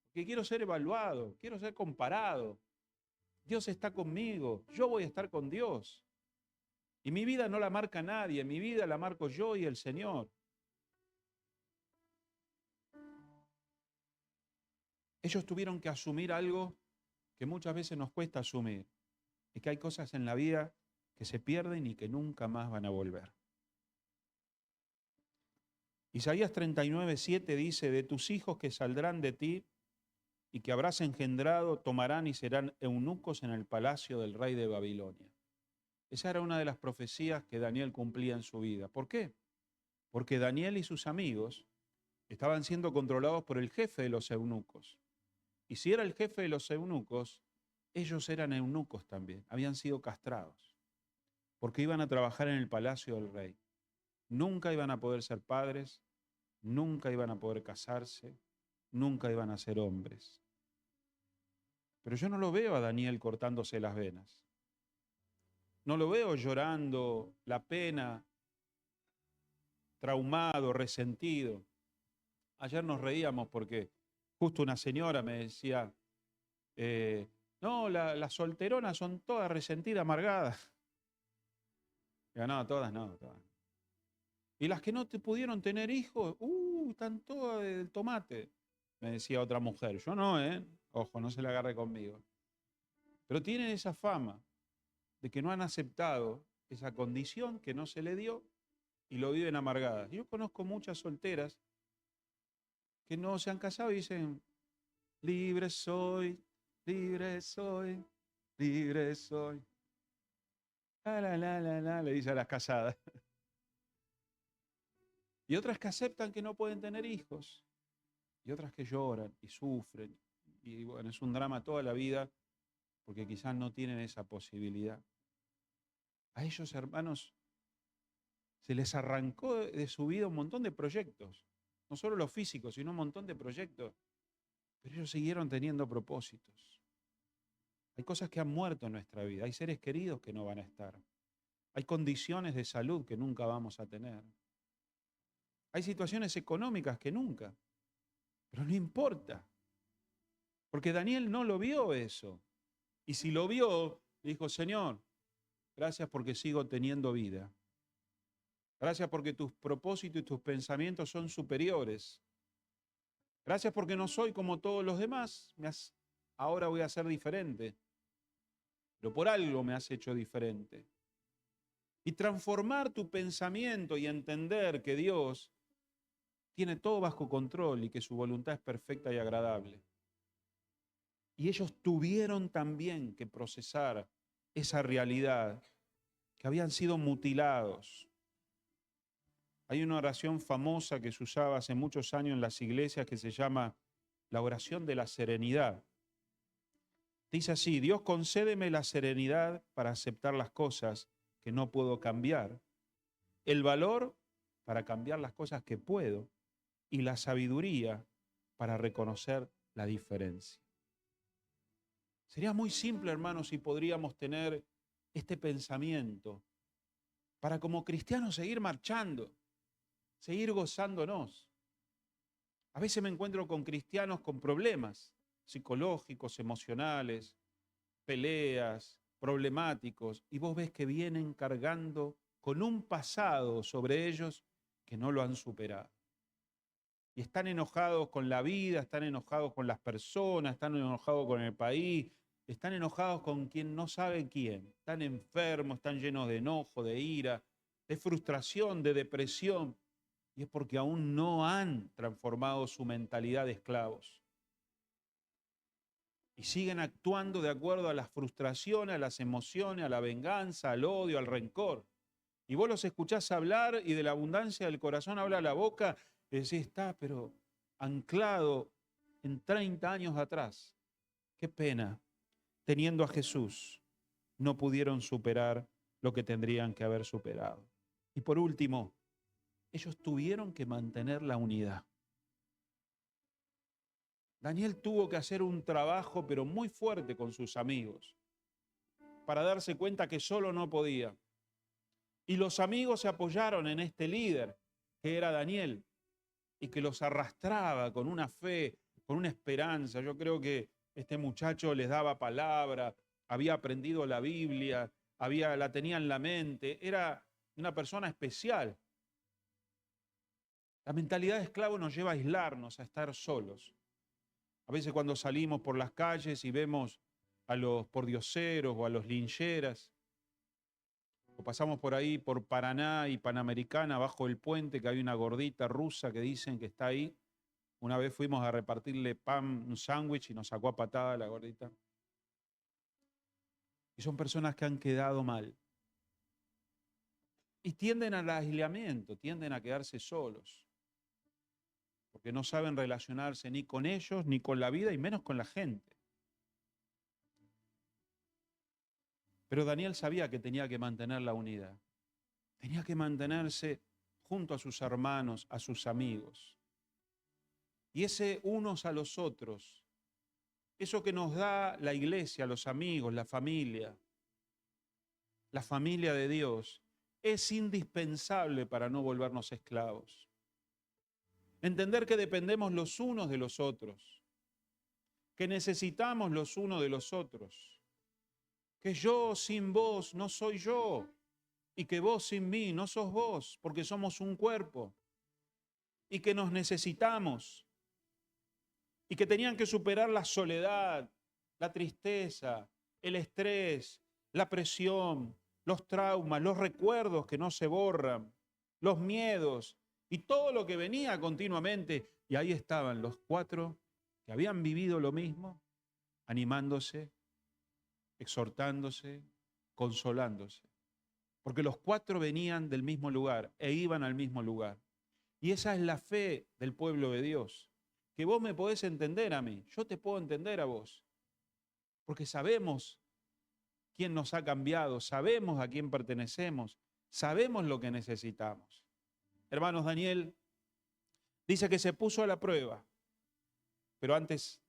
porque quiero ser evaluado, quiero ser comparado. Dios está conmigo, yo voy a estar con Dios. Y mi vida no la marca nadie, mi vida la marco yo y el Señor. Ellos tuvieron que asumir algo que muchas veces nos cuesta asumir. Es que hay cosas en la vida que se pierden y que nunca más van a volver. Isaías 39:7 dice, de tus hijos que saldrán de ti y que habrás engendrado, tomarán y serán eunucos en el palacio del rey de Babilonia. Esa era una de las profecías que Daniel cumplía en su vida. ¿Por qué? Porque Daniel y sus amigos estaban siendo controlados por el jefe de los eunucos. Y si era el jefe de los eunucos, ellos eran eunucos también, habían sido castrados, porque iban a trabajar en el palacio del rey. Nunca iban a poder ser padres, nunca iban a poder casarse, nunca iban a ser hombres. Pero yo no lo veo a Daniel cortándose las venas. No lo veo llorando la pena, traumado, resentido. Ayer nos reíamos porque justo una señora me decía, no, las solteronas son todas resentidas, amargadas. Digo, no, todas no, todas. Y las que no te pudieron tener hijos, están todas del tomate, me decía otra mujer. Yo no, ojo, no se la agarre conmigo. Pero tienen esa fama de que no han aceptado esa condición que no se le dio y lo viven amargadas. Yo conozco muchas solteras que no se han casado y dicen, libre soy, libre soy, libre soy. Le dice a las casadas. Y otras que aceptan que no pueden tener hijos. Y otras que lloran y sufren. Y bueno, es un drama toda la vida porque quizás no tienen esa posibilidad. A ellos, hermanos, se les arrancó de su vida un montón de proyectos. No solo los físicos, sino un montón de proyectos. Pero ellos siguieron teniendo propósitos. Hay cosas que han muerto en nuestra vida. Hay seres queridos que no van a estar. Hay condiciones de salud que nunca vamos a tener. Hay situaciones económicas que nunca. Pero no importa. Porque Daniel no lo vio eso. Y si lo vio, dijo, Señor, gracias porque sigo teniendo vida. Gracias porque tus propósitos y tus pensamientos son superiores. Gracias porque no soy como todos los demás. Ahora voy a ser diferente. Pero por algo me has hecho diferente. Y transformar tu pensamiento y entender que Dios tiene todo bajo control y que su voluntad es perfecta y agradable. Y ellos tuvieron también que procesar esa realidad, que habían sido mutilados. Hay una oración famosa que se usaba hace muchos años en las iglesias que se llama la oración de la serenidad. Dice así, Dios concédeme la serenidad para aceptar las cosas que no puedo cambiar, el valor para cambiar las cosas que puedo y la sabiduría para reconocer la diferencia. Sería muy simple, hermanos, si podríamos tener este pensamiento para como cristianos seguir marchando, seguir gozándonos. A veces me encuentro con cristianos con problemas psicológicos, emocionales, peleas, problemáticos, y vos ves que vienen cargando con un pasado sobre ellos que no lo han superado. Y están enojados con la vida, están enojados con las personas, están enojados con el país, están enojados con quien no sabe quién. Están enfermos, están llenos de enojo, de ira, de frustración, de depresión. Y es porque aún no han transformado su mentalidad de esclavos. Y siguen actuando de acuerdo a las frustraciones, a las emociones, a la venganza, al odio, al rencor. Y vos los escuchás hablar y de la abundancia del corazón habla la boca, y decís, está, pero anclado en 30 años atrás. Qué pena, teniendo a Jesús, no pudieron superar lo que tendrían que haber superado. Y por último, ellos tuvieron que mantener la unidad. Daniel tuvo que hacer un trabajo, pero muy fuerte con sus amigos, para darse cuenta que solo no podía. Y los amigos se apoyaron en este líder, que era Daniel, y que los arrastraba con una fe, con una esperanza. Yo creo que este muchacho les daba palabra, había aprendido la Biblia, la tenía en la mente, era una persona especial. La mentalidad de esclavo nos lleva a aislarnos, a estar solos. A veces cuando salimos por las calles y vemos a los pordioseros o a los lincheras, o pasamos por ahí por Paraná y Panamericana, bajo el puente, que hay una gordita rusa que dicen que está ahí. Una vez fuimos a repartirle pan, un sándwich, y nos sacó a patada la gordita. Y son personas que han quedado mal. Y tienden al aislamiento, tienden a quedarse solos. Porque no saben relacionarse ni con ellos, ni con la vida, y menos con la gente. Pero Daniel sabía que tenía que mantener la unidad. Tenía que mantenerse junto a sus hermanos, a sus amigos. Y ese unos a los otros, eso que nos da la iglesia, los amigos, la familia de Dios, es indispensable para no volvernos esclavos. Entender que dependemos los unos de los otros, que necesitamos los unos de los otros, que yo sin vos no soy yo, y que vos sin mí no sos vos, porque somos un cuerpo, y que nos necesitamos, y que tenían que superar la soledad, la tristeza, el estrés, la presión, los traumas, los recuerdos que no se borran, los miedos y todo lo que venía continuamente. Y ahí estaban los cuatro que habían vivido lo mismo, animándose, exhortándose, consolándose. Porque los cuatro venían del mismo lugar e iban al mismo lugar. Y esa es la fe del pueblo de Dios. Que vos me podés entender a mí, yo te puedo entender a vos. Porque sabemos quién nos ha cambiado, sabemos a quién pertenecemos, sabemos lo que necesitamos. Hermanos, Daniel dice que se puso a la prueba, pero antes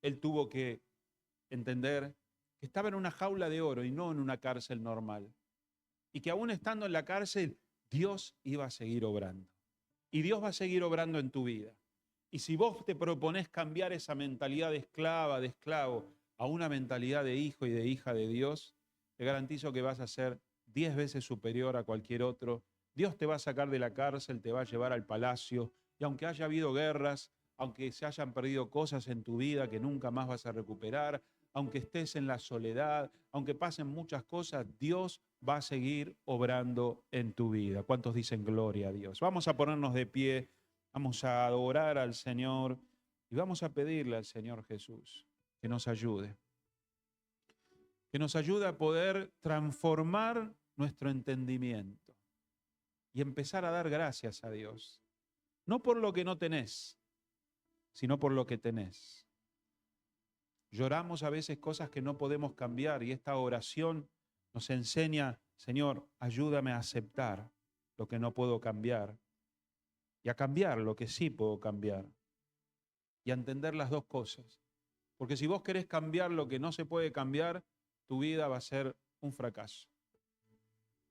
él tuvo que entender que estaba en una jaula de oro y no en una cárcel normal. Y que aún estando en la cárcel, Dios iba a seguir obrando. Y Dios va a seguir obrando en tu vida. Y si vos te proponés cambiar esa mentalidad de esclava, de esclavo, a una mentalidad de hijo y de hija de Dios, te garantizo que vas a ser 10 veces superior a cualquier otro. Dios te va a sacar de la cárcel, te va a llevar al palacio. Y aunque haya habido guerras, aunque se hayan perdido cosas en tu vida que nunca más vas a recuperar, aunque estés en la soledad, aunque pasen muchas cosas, Dios va a seguir obrando en tu vida. ¿Cuántos dicen gloria a Dios? Vamos a ponernos de pie, vamos a adorar al Señor y vamos a pedirle al Señor Jesús que nos ayude. Que nos ayude a poder transformar nuestro entendimiento y empezar a dar gracias a Dios. No por lo que no tenés, sino por lo que tenés. Lloramos a veces cosas que no podemos cambiar y esta oración nos enseña, Señor, ayúdame a aceptar lo que no puedo cambiar y a cambiar lo que sí puedo cambiar y a entender las dos cosas. Porque si vos querés cambiar lo que no se puede cambiar, tu vida va a ser un fracaso.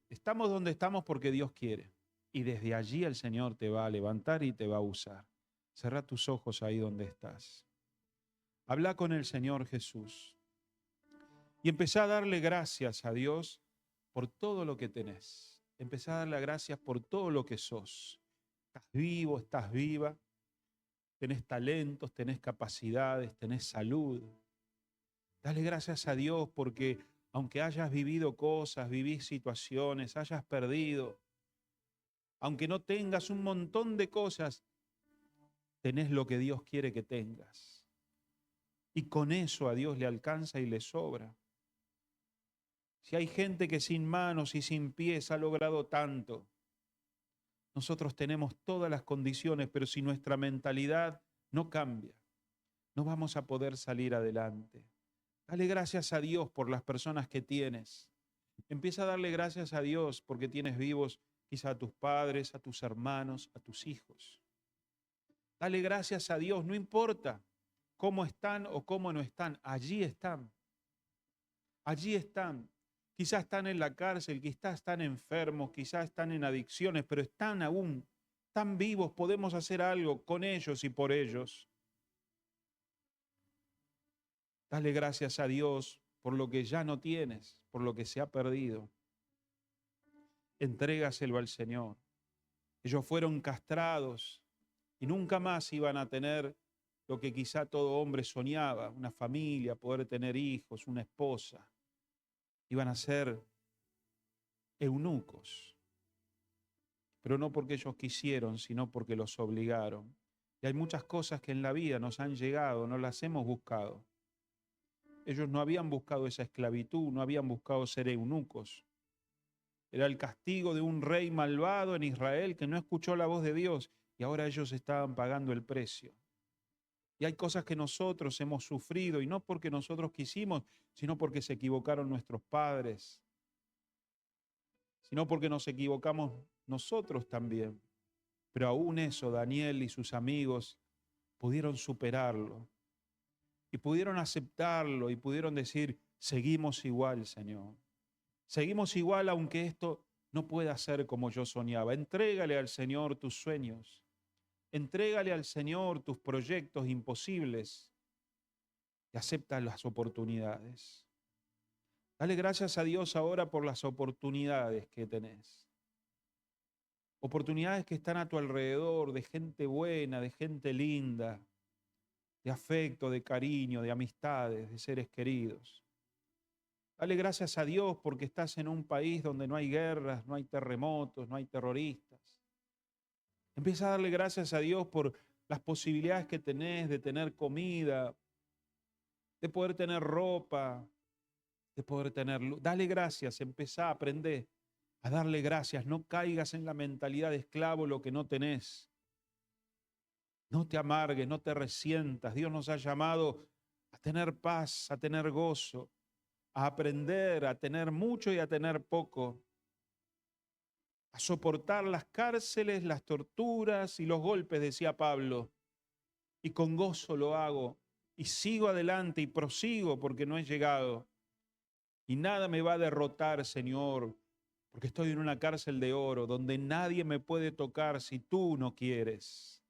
Estamos donde estamos porque Dios quiere y desde allí el Señor te va a levantar y te va a usar. Cerrá tus ojos ahí donde estás. Habla con el Señor Jesús y empezá a darle gracias a Dios por todo lo que tenés. Empezá a darle gracias por todo lo que sos. Estás vivo, estás viva, tenés talentos, tenés capacidades, tenés salud. Dale gracias a Dios porque aunque hayas vivido cosas, vivís situaciones, hayas perdido, aunque no tengas un montón de cosas, tenés lo que Dios quiere que tengas. Y con eso a Dios le alcanza y le sobra. Si hay gente que sin manos y sin pies ha logrado tanto, nosotros tenemos todas las condiciones, pero si nuestra mentalidad no cambia, no vamos a poder salir adelante. Dale gracias a Dios por las personas que tienes. Empieza a darle gracias a Dios porque tienes vivos quizá a tus padres, a tus hermanos, a tus hijos. Dale gracias a Dios, no importa cómo están o cómo no están, allí están. Allí están. Quizás están en la cárcel, quizás están enfermos, quizás están en adicciones, pero están aún, están vivos, podemos hacer algo con ellos y por ellos. Dale gracias a Dios por lo que ya no tienes, por lo que se ha perdido. Entrégaselo al Señor. Ellos fueron castrados y nunca más iban a tener lo que quizá todo hombre soñaba, una familia, poder tener hijos, una esposa. Iban a ser eunucos, pero no porque ellos quisieron, sino porque los obligaron. Y hay muchas cosas que en la vida nos han llegado, no las hemos buscado. Ellos no habían buscado esa esclavitud, no habían buscado ser eunucos. Era el castigo de un rey malvado en Israel que no escuchó la voz de Dios y ahora ellos estaban pagando el precio. Y hay cosas que nosotros hemos sufrido y no porque nosotros quisimos, sino porque se equivocaron nuestros padres, sino porque nos equivocamos nosotros también. Pero aún eso, Daniel y sus amigos pudieron superarlo y pudieron aceptarlo y pudieron decir, seguimos igual, Señor. Seguimos igual aunque esto no pueda ser como yo soñaba. Entrégale al Señor tus sueños. Entrégale al Señor tus proyectos imposibles y acepta las oportunidades. Dale gracias a Dios ahora por las oportunidades que tenés. Oportunidades que están a tu alrededor, de gente buena, de gente linda, de afecto, de cariño, de amistades, de seres queridos. Dale gracias a Dios porque estás en un país donde no hay guerras, no hay terremotos, no hay terroristas. Empieza a darle gracias a Dios por las posibilidades que tenés de tener comida, de poder tener ropa, de poder tener luz. Dale gracias, empezá a aprender a darle gracias. No caigas en la mentalidad de esclavo lo que no tenés. No te amargues, no te resientas. Dios nos ha llamado a tener paz, a tener gozo, a aprender, a tener mucho y a tener poco, a soportar las cárceles, las torturas y los golpes, decía Pablo. Y con gozo lo hago y sigo adelante y prosigo porque no he llegado. Y nada me va a derrotar, Señor, porque estoy en una cárcel de oro donde nadie me puede tocar si tú no quieres.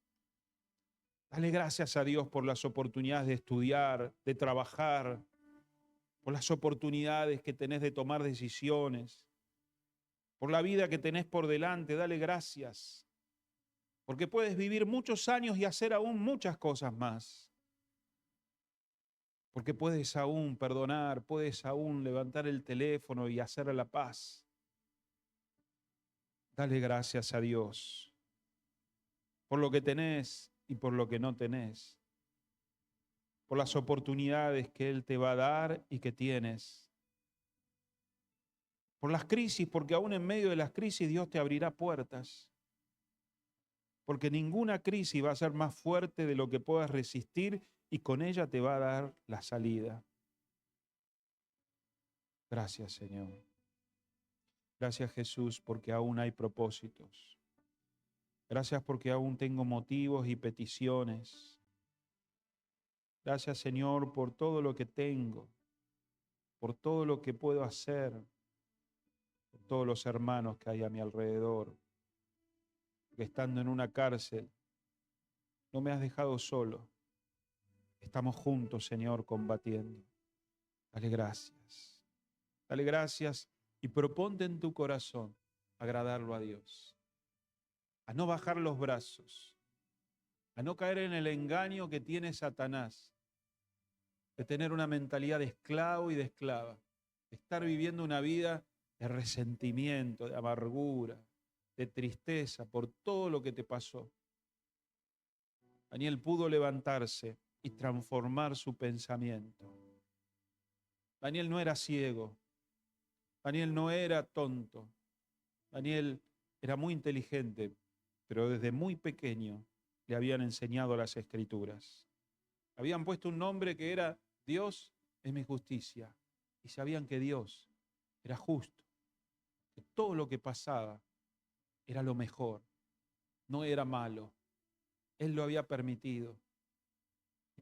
Dale gracias a Dios por las oportunidades de estudiar, de trabajar, por las oportunidades que tenés de tomar decisiones, por la vida que tenés por delante. Dale gracias, porque puedes vivir muchos años y hacer aún muchas cosas más. Porque puedes aún perdonar, puedes aún levantar el teléfono y hacer la paz. Dale gracias a Dios por lo que tenés y por lo que no tenés, por las oportunidades que Él te va a dar y que tienes, por las crisis, porque aún en medio de las crisis Dios te abrirá puertas, porque ninguna crisis va a ser más fuerte de lo que puedas resistir y con ella te va a dar la salida. Gracias, Señor. Gracias, Jesús, porque aún hay propósitos. Gracias porque aún tengo motivos y peticiones. Gracias, Señor, por todo lo que tengo, por todo lo que puedo hacer, por todos los hermanos que hay a mi alrededor, que estando en una cárcel, no me has dejado solo. Estamos juntos, Señor, combatiendo. Dale gracias. Dale gracias y proponte en tu corazón agradarlo a Dios, a no bajar los brazos, a no caer en el engaño que tiene Satanás, de tener una mentalidad de esclavo y de esclava, de estar viviendo una vida de resentimiento, de amargura, de tristeza por todo lo que te pasó. Daniel pudo levantarse y transformar su pensamiento. Daniel no era ciego, Daniel no era tonto, Daniel era muy inteligente, pero desde muy pequeño le habían enseñado las Escrituras. Habían puesto un nombre que era Dios es mi justicia y sabían que Dios era justo, que todo lo que pasaba era lo mejor, no era malo. Él lo había permitido.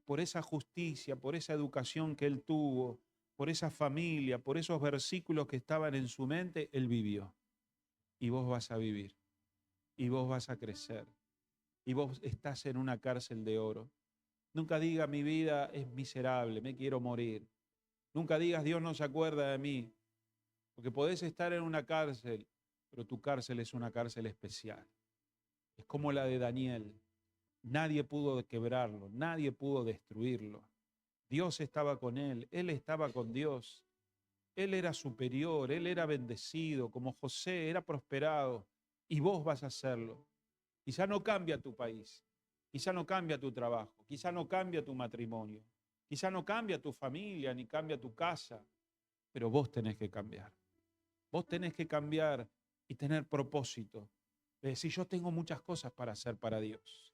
Por esa justicia, por esa educación que él tuvo, por esa familia, por esos versículos que estaban en su mente, él vivió. Y vos vas a vivir, y vos vas a crecer, y vos estás en una cárcel de oro. Nunca diga mi vida es miserable, me quiero morir. Nunca digas Dios no se acuerda de mí, porque podés estar en una cárcel, pero tu cárcel es una cárcel especial. Es como la de Daniel. Nadie pudo quebrarlo, nadie pudo destruirlo. Dios estaba con él estaba con Dios. Él era superior, él era bendecido, como José era prosperado, y vos vas a hacerlo. Quizá no cambia tu país, quizá no cambia tu trabajo, quizá no cambia tu matrimonio, quizá no cambia tu familia, ni cambia tu casa, pero vos tenés que cambiar. Vos tenés que cambiar y tener propósito. De decir, yo tengo muchas cosas para hacer para Dios.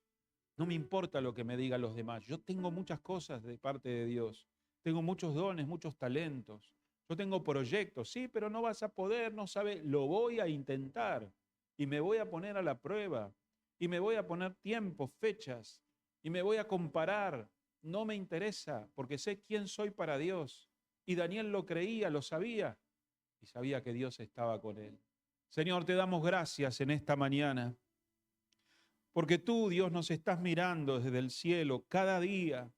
No me importa lo que me digan los demás. Yo tengo muchas cosas de parte de Dios. Tengo muchos dones, muchos talentos. Yo tengo proyectos, sí, pero no vas a poder, no sabes. Lo voy a intentar y me voy a poner a la prueba y me voy a poner tiempos, fechas y me voy a comparar. No me interesa porque sé quién soy para Dios. Y Daniel lo creía, lo sabía y sabía que Dios estaba con él. Señor, te damos gracias en esta mañana. Porque tú, Dios, nos estás mirando desde el cielo cada día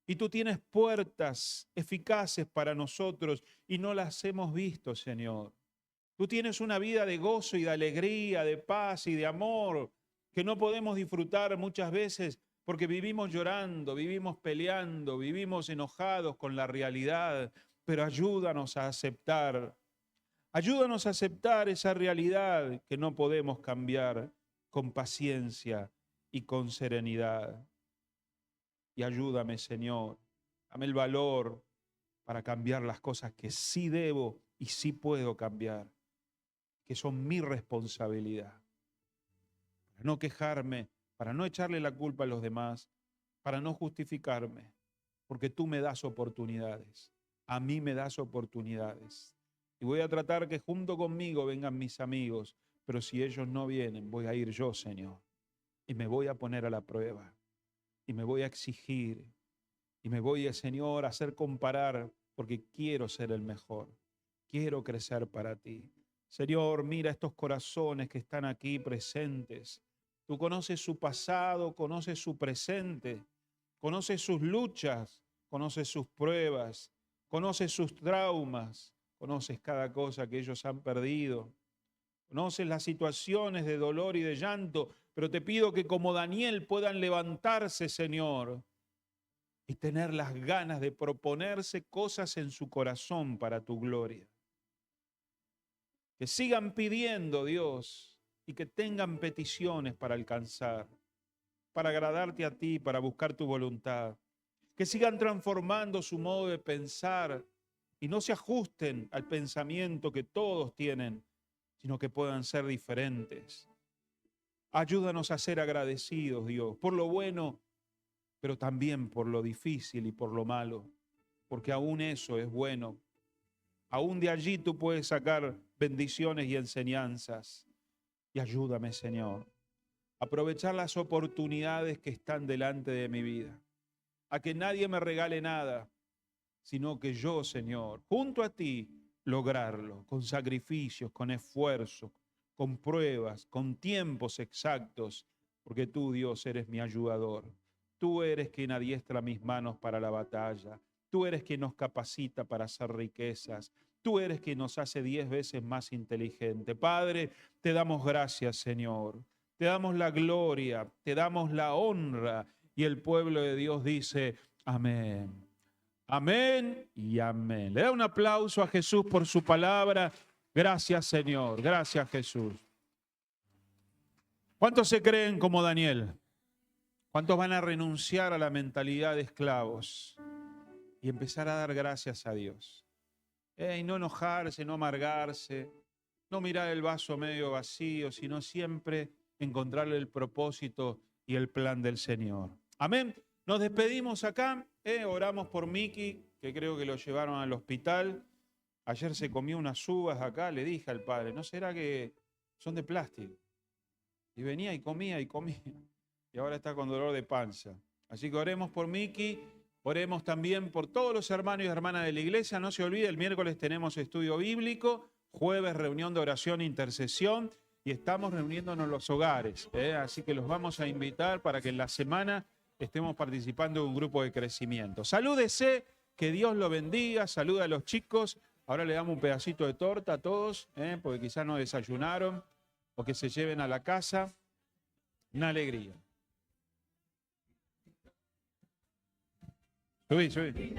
y tú tienes puertas eficaces para nosotros y no las hemos visto, Señor. Tú tienes una vida de gozo y de alegría, de paz y de amor que no podemos disfrutar muchas veces porque vivimos llorando, vivimos peleando, vivimos enojados con la realidad, pero ayúdanos a aceptar. Ayúdanos a aceptar esa realidad que no podemos cambiar con paciencia y con serenidad. Y ayúdame, Señor, dame el valor para cambiar las cosas que sí debo y sí puedo cambiar, que son mi responsabilidad. Para no quejarme, para no echarle la culpa a los demás, para no justificarme, porque tú me das oportunidades, a mí me das oportunidades. Y voy a tratar que junto conmigo vengan mis amigos, pero si ellos no vienen, voy a ir yo, Señor. Y me voy a poner a la prueba. Y me voy a exigir. Y me voy, Señor, a hacer comparar, porque quiero ser el mejor. Quiero crecer para ti. Señor, mira estos corazones que están aquí presentes. Tú conoces su pasado, conoces su presente, conoces sus luchas, conoces sus pruebas, conoces sus traumas, conoces cada cosa que ellos han perdido, conoces las situaciones de dolor y de llanto, pero te pido que como Daniel puedan levantarse, Señor, y tener las ganas de proponerse cosas en su corazón para tu gloria. Que sigan pidiendo, Dios, y que tengan peticiones para alcanzar, para agradarte a ti, para buscar tu voluntad. Que sigan transformando su modo de pensar y no se ajusten al pensamiento que todos tienen, sino que puedan ser diferentes. Ayúdanos a ser agradecidos, Dios, por lo bueno, pero también por lo difícil y por lo malo, porque aún eso es bueno. Aún de allí tú puedes sacar bendiciones y enseñanzas. Y ayúdame, Señor, a aprovechar las oportunidades que están delante de mi vida. A que nadie me regale nada, sino que yo, Señor, junto a ti, lograrlo, con sacrificios, con esfuerzos, con pruebas, con tiempos exactos, porque tú, Dios, eres mi ayudador. Tú eres quien adiestra mis manos para la batalla. Tú eres quien nos capacita para hacer riquezas. Tú eres quien nos hace 10 veces más inteligente. Padre, te damos gracias, Señor. Te damos la gloria, te damos la honra. Y el pueblo de Dios dice, amén. Amén y amén. Le da un aplauso a Jesús por su palabra. Gracias, Señor. Gracias, Jesús. ¿Cuántos se creen como Daniel? ¿Cuántos van a renunciar a la mentalidad de esclavos y empezar a dar gracias a Dios? Y no enojarse, no amargarse, no mirar el vaso medio vacío, sino siempre encontrarle el propósito y el plan del Señor. Amén. Nos despedimos acá, oramos por Miki, que creo que lo llevaron al hospital. Ayer se comió unas uvas acá, le dije al padre, ¿no será que son de plástico? Y venía y comía y comía. Y ahora está con dolor de panza. Así que oremos por Miki, oremos también por todos los hermanos y hermanas de la iglesia. No se olvide, el miércoles tenemos estudio bíblico, jueves reunión de oración e intercesión y estamos reuniéndonos en los hogares. Así que los vamos a invitar para que en la semana estemos participando de un grupo de crecimiento. Salúdese, que Dios lo bendiga, saluda a los chicos. Ahora le damos un pedacito de torta a todos, porque quizás no desayunaron o que se lleven a la casa. Una alegría. Subí, subí.